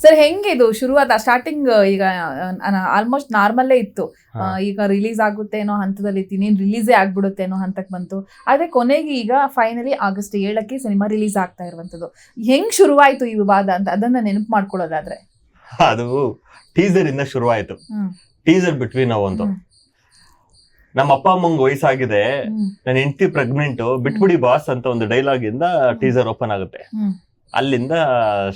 Sir ಹೆಂಗೆ ಇದು ಶುರುವಾದ ಸ್ಟಾರ್ಟಿಂಗ್ ಈಗ ಆಲ್ಮೋಸ್ಟ್ ನಾರ್ಮಲ್ಲೇ ಇತ್ತು, ಈಗ ರಿಲೀಸ್ ಆಗುತ್ತೆ ಅನ್ನೋ ಹಂತದಲ್ಲಿ ಇತ್ತು, ನೀನ್ ರಿಲೀಸೇ ಆಗ್ಬಿಡುತ್ತೆ ಅನ್ನೋ ಹಂತಕ್ಕೆ ಬಂತು. ಆದ್ರೆ ಕೊನೆಗೆ ಈಗ ಫೈನಲಿ ಆಗಸ್ಟ್ 7ಕ್ಕೆ ಸಿನಿಮಾ ರಿಲೀಸ್ ಆಗ್ತಾ ಇರುವಂತದ್ದು. ಹೆಂಗ್ ಶುರುವಾಯ್ತು ಈ ವಿವಾದ ಅಂತ ಅದನ್ನ ನೆನಪು ಮಾಡ್ಕೊಳ್ಳೋದಾದ್ರೆ? ಅದು ಟೀಸರ್ ಇಂದ ಶುರುವಾಯ್ತು. ಟೀಸರ್ ಬಿಟ್ವಿ ನಾವೊಂದು, ನಮ್ಮ ಅಪ್ಪ ಅಮ್ಮಂಗ್ ವಯಸ್ಸಾಗಿದೆ, ನನ್ನ ಹೆಂಡತಿ ಪ್ರೆಗ್ನೆಂಟ್, ಬಿಟ್ಬಿಡಿ ಬಾಸ್ ಅಂತ ಒಂದು ಡೈಲಾಗ್ ಇಂದ ಟೀಸರ್ ಓಪನ್ ಆಗುತ್ತೆ. ಅಲ್ಲಿಂದ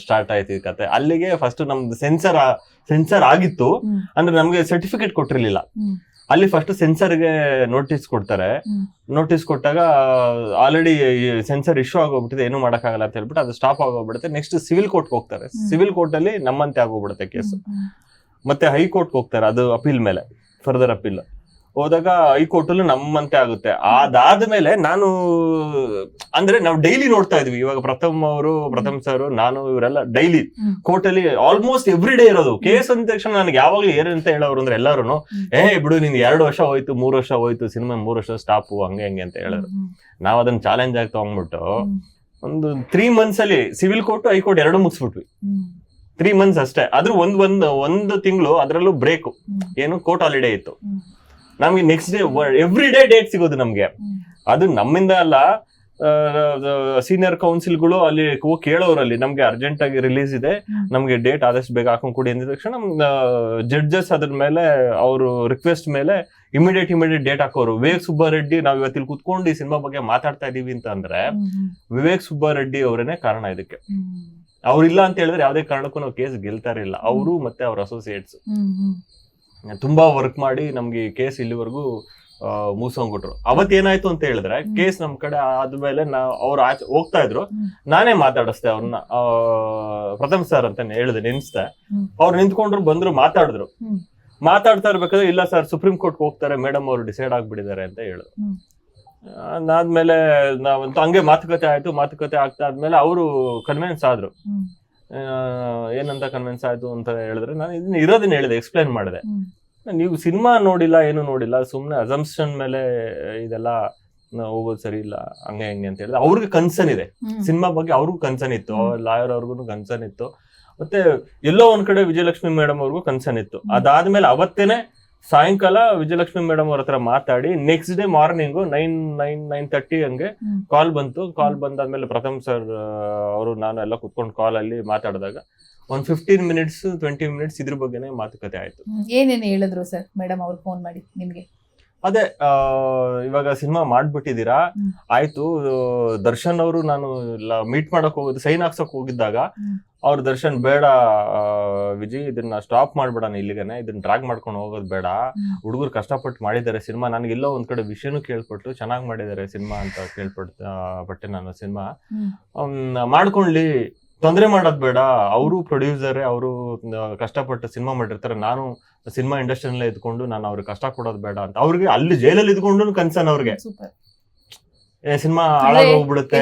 ಸ್ಟಾರ್ಟ್ ಆಯ್ತು ಈ ಕತೆ. ಅಲ್ಲಿಗೆ ಫಸ್ಟ್ ನಮ್ದು ಸೆನ್ಸರ್ ಆಗಿತ್ತು, ಅಂದ್ರೆ ನಮ್ಗೆ ಸರ್ಟಿಫಿಕೇಟ್ ಕೊಟ್ಟಿರ್ಲಿಲ್ಲ. ಅಲ್ಲಿ ಫಸ್ಟ್ ಸೆನ್ಸರ್ಗೆ ನೋಟಿಸ್ ಕೊಡ್ತಾರೆ. ನೋಟಿಸ್ ಕೊಟ್ಟಾಗ ಆಲ್ರೆಡಿ ಸೆನ್ಸರ್ ಇಶ್ಯೂ ಆಗೋಗ್ಬಿಟ್ಟಿದೆ, ಏನು ಮಾಡಕ್ಕಾಗಲ್ಲ ಅಂತ ಹೇಳ್ಬಿಟ್ಟು ಅದು ಸ್ಟಾಪ್ ಆಗೋಗ್ಬಿಡುತ್ತೆ. ನೆಕ್ಸ್ಟ್ ಸಿವಿಲ್ ಕೋರ್ಟ್ ಹೋಗ್ತಾರೆ. ಸಿವಿಲ್ ಕೋರ್ಟ್ ಅಲ್ಲಿ ನಮ್ಮಂತೆ ಆಗೋಗ್ಬಿಡುತ್ತೆ ಕೇಸು. ಮತ್ತೆ ಹೈಕೋರ್ಟ್ ಹೋಗ್ತಾರೆ, ಅದು ಅಪೀಲ್ ಮೇಲೆ, ಫರ್ದರ್ ಅಪೀಲ್ ಹೋದಾಗ ಹೈಕೋರ್ಟ್ ಅಲ್ಲೂ ನಮ್ಮಂತೆ ಆಗುತ್ತೆ. ಅದಾದ್ಮೇಲೆ ನಾನು ಅಂದ್ರೆ ನಾವು ಡೈಲಿ ನೋಡ್ತಾ ಇದ್ವಿ. ಇವಾಗ ಪ್ರಥಮ್ ಸರ್, ನಾನು, ಇವರೆಲ್ಲ ಡೈಲಿ ಕೋರ್ಟ್ ಅಲ್ಲಿ ಆಲ್ಮೋಸ್ಟ್ ಎವ್ರಿ ಡೇ ಇರೋದು. ಕೇಸ್ ಅಂದ ತಕ್ಷಣ ನನಗೆ ಯಾವಾಗ್ಲೂ ಏನಂತ ಹೇಳೋರು ಅಂದ್ರೆ ಎಲ್ಲರೂ ಬಿಡು ನಿನ್ 2 ವರ್ಷ ಹೋಯ್ತು, 3 ವರ್ಷ ಹೋಯ್ತು, ಸಿನಿಮಾ 3 ವರ್ಷ ಸ್ಟಾಪು, ಹಂಗೆ ಅಂತ ಹೇಳೋರು. ನಾವ್ ಅದನ್ನ ಚಾಲೆಂಜ್ ಆಗಿ ತಗೊಂಡ್ಬಿಟ್ಟು ಒಂದು 3 months ಅಲ್ಲಿ ಸಿವಿಲ್ ಕೋರ್ಟ್ ಹೈಕೋರ್ಟ್ 2 ಮುಗಿಸ್ಬಿಟ್ವಿ. 3 months ಅಷ್ಟೇ. ಅದ್ರ ಒಂದು ತಿಂಗಳು ಅದ್ರಲ್ಲೂ ಬ್ರೇಕ್, ಏನು ಕೋರ್ಟ್ ಹಾಲಿಡೇ ಇತ್ತು. ನಮ್ಗೆ next day every day date ಸಿಗೋದು ನಮ್ಗೆ. ಅದು ನಮ್ಮಿಂದ ಅಲ್ಲ, ಸೀನಿಯರ್ ಕೌನ್ಸಿಲ್ಗಳು ಅಲ್ಲಿ ಹೋಗಿ ಕೇಳೋರಲ್ಲಿ ನಮ್ಗೆ ಅರ್ಜೆಂಟ್ ಆಗಿ ರಿಲೀಸ್ ಇದೆ, ನಮ್ಗೆ ಡೇಟ್ ಆದಷ್ಟು ಬೇಗ ಹಾಕೊಂಡ್ ಕೊಡಿ ಅಂದಿದ ತಕ್ಷಣ ಜಡ್ಜಸ್ ಅದ್ರ ಮೇಲೆ ಅವರು ರಿಕ್ವೆಸ್ಟ್ ಮೇಲೆ ಇಮಿಡಿಯೇಟ್ ಡೇಟ್ ಹಾಕೋರು. ವಿವೇಕ್ ಸುಬ್ಬಾರೆಡ್ಡಿ, ನಾವ್ ಇವತ್ತಿಲ್ಲಿ ಕುತ್ಕೊಂಡು ಈ ಸಿನಿಮಾ ಬಗ್ಗೆ ಮಾತಾಡ್ತಾ ಇದೀವಿ ಅಂತ ಅಂದ್ರೆ ವಿವೇಕ್ ಸುಬ್ಬಾರೆಡ್ಡಿ ಅವರೇನೆ ಕಾರಣ ಇದಕ್ಕೆ. ಅವ್ರಿಲ್ಲ ಅಂತ ಹೇಳಿದ್ರೆ ಯಾವ್ದೇ ಕಾರಣಕ್ಕೂ ನಾವು ಕೇಸ್ ಗೆಲ್ತಾ ಇರಲಿಲ್ಲ. ಅವರು ಮತ್ತೆ ಅವ್ರ ಅಸೋಸಿಯೇಟ್ಸ್ ತುಂಬಾ ವರ್ಕ್ ಮಾಡಿ ನಮ್ಗೆ ಕೇಸ್ ಇಲ್ಲಿವರೆಗೂ ಮುಗಿಸ್ಕೊಂಡ್ಬಿಟ್ರು. ಅವತ್ತೇನಾಯ್ತು ಅಂತ ಹೇಳಿದ್ರೆ, ಕೇಸ್ ನಮ್ ಕಡೆ ಆದ್ಮೇಲೆ ಅವ್ರು ಹೋಗ್ತಾ ಇದ್ರು, ನಾನೇ ಮಾತಾಡಿಸ್ದೆ ಅವ್ರನ್ನ. ಪ್ರಥಮ್ ಸರ್ ಅಂತ ಹೇಳಿದೆ, ನೆನ್ಸ್ದೆ. ಅವ್ರು ನಿಂತ್ಕೊಂಡ್ರು, ಬಂದ್ರು, ಮಾತಾಡ್ತಾ ಇರ್ಬೇಕಾದ್ರೆ, ಇಲ್ಲ ಸರ್ ಸುಪ್ರೀಂ ಕೋರ್ಟ್ ಹೋಗ್ತಾರೆ, ಮೇಡಮ್ ಅವರು ಡಿಸೈಡ್ ಆಗ್ಬಿಟ್ಟಿದ್ದಾರೆ ಅಂತ ಹೇಳಿದ್ರು. ಅದಾದ್ಮೇಲೆ ನಾವಂತೂ ಹಂಗೆ ಮಾತುಕತೆ ಆಗ್ತಾ ಆದ್ಮೇಲೆ ಅವರು ಕನ್ವಿನ್ಸ್ ಆದ್ರು. ಏನಂತ ಕನ್ವಿನ್ಸ್ ಆಯ್ತು ಅಂತ ಹೇಳಿದ್ರೆ, ನಾನು ಇದನ್ನ ಇರೋದನ್ನ ಹೇಳಿದೆ, ಎಕ್ಸ್ಪ್ಲೈನ್ ಮಾಡಿದೆ. ನೀವು ಸಿನಿಮಾ ನೋಡಿಲ್ಲ, ಏನು ನೋಡಿಲ್ಲ, ಸುಮ್ನೆ ಅಸಂಪ್ಷನ್ ಮೇಲೆ ಇದೆಲ್ಲ ಹೋಗೋದು ಸರಿ ಇಲ್ಲ, ಹಂಗೆ ಅಂತ ಹೇಳಿದ್ರೆ. ಅವ್ರಿಗೆ ಕನ್ಸರ್ನ್ ಇದೆ ಸಿನಿಮಾ ಬಗ್ಗೆ, ಅವ್ರಿಗೂ ಕನ್ಸರ್ನ್ ಇತ್ತು, ಲಾಯರ್ ಅವ್ರಿಗೂ ಕನ್ಸರ್ನ್ ಇತ್ತು, ಮತ್ತೆ ಎಲ್ಲೋ ಒಂದ್ ಕಡೆ ವಿಜಯಲಕ್ಷ್ಮಿ ಮೇಡಮ್ ಅವ್ರಿಗೂ ಕನ್ಸರ್ನ್ ಇತ್ತು. ಅದಾದ್ಮೇಲೆ ಅವತ್ತೇನೆ ಸಾಯಂಕಾಲ ವಿಜಯಲಕ್ಷ್ಮಿ ಮೇಡಮ್ ಅವ್ರ ಹತ್ರ ಮಾತಾಡಿ, ನೆಕ್ಸ್ಟ್ ಡೇ ಮಾರ್ನಿಂಗು 9:30 ಹಂಗೆ ಕಾಲ್ ಬಂತು. ಕಾಲ್ ಬಂದಾದ್ಮೇಲೆ ಪ್ರಥಮ್ ಸರ್ ಅವರು ನಾನು ಎಲ್ಲ ಕುತ್ಕೊಂಡು ಕಾಲ್ ಅಲ್ಲಿ ಮಾತಾಡಿದಾಗ ಒಂದ್ 15 minutes 20 minutes ಇದ್ರ ಬಗ್ಗೆನೇ ಮಾತುಕತೆ ಆಯ್ತು. ಏನೇನು ಹೇಳಿದ್ರು ಸರ್ ಮೇಡಮ್ ಅವ್ರು ಫೋನ್ ಮಾಡಿ ನಿಮ್ಗೆ? ಅದೇ ಇವಾಗ ಸಿನಿಮಾ ಮಾಡ್ಬಿಟ್ಟಿದೀರಾ, ಆಯ್ತು. ದರ್ಶನ್ ಅವರು ನಾನು ಮೀಟ್ ಮಾಡಕ್ ಹೋಗೋದು, ಸೈನ್ ಹಾಕ್ಸಕ್ ಹೋಗಿದ್ದಾಗ ಅವ್ರ ದರ್ಶನ್, ಬೇಡ ವಿಜಯ್, ಇದನ್ನ ಸ್ಟಾಪ್ ಮಾಡ್ಬೇಡ ಇಲ್ಲಿಗನೆ, ಇದನ್ನ ಡ್ರಾಗ್ ಮಾಡ್ಕೊಂಡು ಹೋಗೋದು ಬೇಡ, ಹುಡುಗರು ಕಷ್ಟಪಟ್ಟು ಮಾಡಿದ್ದಾರೆ ಸಿನಿಮಾ, ನನಗೆಲ್ಲೋ ಒಂದ್ ಕಡೆ ವಿಷಯನೂ ಕೇಳ್ಪಟ್ಟು ಚೆನ್ನಾಗ್ ಮಾಡಿದ್ದಾರೆ ಸಿನಿಮಾ ಅಂತ ಕೇಳ್ಪಟ್ಟೆ ನಾನು. ಸಿನಿಮಾ ಮಾಡ್ಕೊಂಡ್ಲಿ, ತೊಂದರೆ ಮಾಡೋದ್ ಬೇಡ, ಅವರು ಪ್ರೊಡ್ಯೂಸರ್, ಅವರು ಕಷ್ಟಪಟ್ಟು ಸಿನಿಮಾ ಮಾಡಿರ್ತಾರೆ, ನಾನು ಸಿನಿಮಾ ಇಂಡಸ್ಟ್ರಿಯಲ್ಲೇ ಇದ್ಕೊಂಡು ನಾನು ಅವ್ರಿಗೆ ಕಷ್ಟ ಕೊಡೋದು ಬೇಡ ಅಂತ. ಅವ್ರಿಗೆ ಅಲ್ಲಿ ಜೈಲಲ್ಲಿ ಇದ್ಕೊಂಡು ಕನ್ಸರ್ನ್, ಅವ್ರಿಗೆ ಸಿನಿಮಾ ಹಾಳಾಗೋಗ್ಬಿಡುತ್ತೆ.